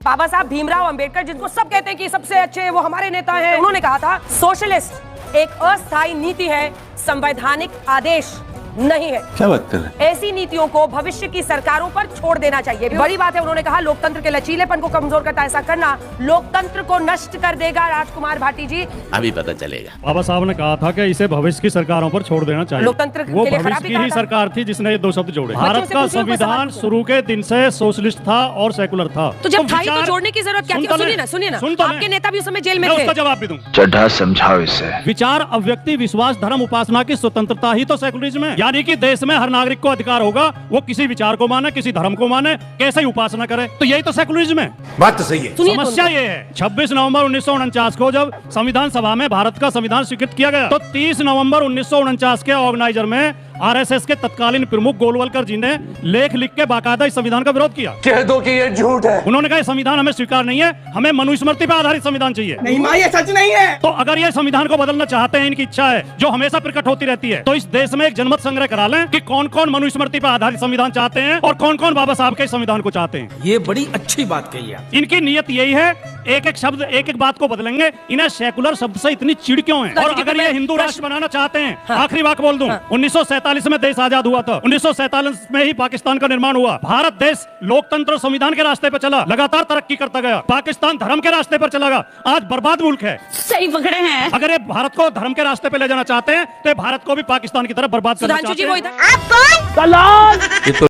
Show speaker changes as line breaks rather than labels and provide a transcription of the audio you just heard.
बाबा साहब भीमराव अंबेडकर, जिनको सब कहते हैं कि सबसे अच्छे वो हमारे नेता हैं, उन्होंने कहा था सोशलिस्ट एक अस्थायी नीति है, संवैधानिक आदेश नहीं है।
क्या बात कर रहे हैं?
ऐसी नीतियों को भविष्य की सरकारों पर छोड़ देना चाहिए। बड़ी बात है, उन्होंने कहा लोकतंत्र के लचीलेपन को कमजोर करता, ऐसा करना लोकतंत्र को नष्ट कर देगा। राजकुमार भाटी जी,
अभी पता चलेगा।
बाबा साहब ने कहा था कि इसे भविष्य की सरकारों पर छोड़ देना चाहिए।
लोकतंत्र
वो
के लिए
भविष्य
खराबी
की
कहा
ही
था।
सरकार थी जिसने ये दो शब्द जोड़े।
बच्चों
भारत
से
का
पूछिए, कोई
संविधान
सवाल पूछो।
शुरू के दिन से सोशलिस्ट था और सेकुलर था।
तो जब था ही तो
विचार-
जोड़ने की जरूरत क्या थी? सुनिए ना, आपके नेता भी उस समय जेल में
मैं
थे।
उसका जवाब भी दूं।
चड्ढा समझाओ इसे।
विचार, अव्यक्ति, विश्वास, धर्म, उपासना की स्वतंत्रता ही तो सेकुलरिज्म है। यानी कि देश में हर नागरिक को अधिकार होगा वो किसी विचार को माने, किसी धर्म को माने, कैसे ही उपासना करे। तो यही तो सेकुलरिज्म है।
बात तो सही है।
सुनिए तो
समस्या ये है, 26 नवंबर 1949 को जब संविधान सभा में भारत का संविधान स्वीकृत किया गया, तो 30 नवंबर 1949 के ऑर्गेनाइजर में आरएसएस के तत्कालीन प्रमुख गोलवलकर जी ने लेख लिख के बाकायदा इस संविधान का विरोध किया।
कह दो कि ये झूठ है।
उन्होंने कहा संविधान हमें स्वीकार नहीं है, हमें मनुस्मृति पर आधारित संविधान चाहिए।
नहीं माँ, ये सच नहीं है।
तो अगर ये संविधान को बदलना चाहते हैं, इनकी इच्छा है जो हमेशा प्रकट होती रहती है, तो इस देश में एक जनमत संग्रह करा लें कि कौन कौन मनुस्मृति पर आधारित संविधान चाहते हैं और कौन कौन बाबा साहब के संविधान को चाहते हैं।
ये बड़ी अच्छी बात कही है।
इनकी नियत यही है, एक एक शब्द, एक एक बात को बदलेंगे। इन्हें सेकुलर शब्द से इतनी चिढ़ क्यों है? और अगर ये हिंदू राष्ट्र बनाना चाहते हैं, आखिरी बात बोल दूं, 1947 में देश आजाद हुआ था, 1947 में ही पाकिस्तान का निर्माण हुआ। भारत देश लोकतंत्र और संविधान के रास्ते पर चला, लगातार तरक्की करता गया। पाकिस्तान धर्म के रास्ते पर चला गया, आज बर्बाद मुल्क है।
सही पकड़े हैं।
अगर ये भारत को धर्म के रास्ते पे ले जाना चाहते हैं, तो ये भारत को भी पाकिस्तान की तरह बर्बाद करना
सुधांशु जी
चाहते
वो
हैं।
इधर